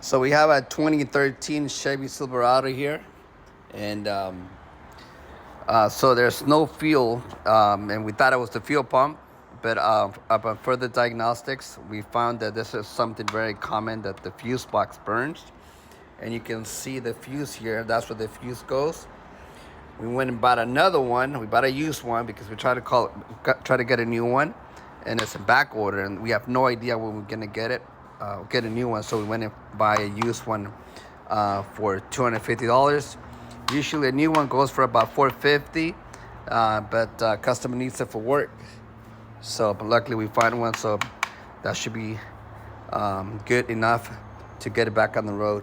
So we have a 2013 Chevy Silverado here, and so there's no fuel, and we thought it was the fuel pump, but upon further diagnostics, we found that this is something very common, that the fuse box burns, and you can see the fuse here. That's where the fuse goes. We went and bought another one. We bought a used one because we tried to try to get a new one, and it's in back order, and we have no idea when we're gonna get a new one. So we went and buy a used one for $250. Usually a new one goes for about $450, but customer needs it for work. So, but luckily we find one, so that should be good enough to get it back on the road.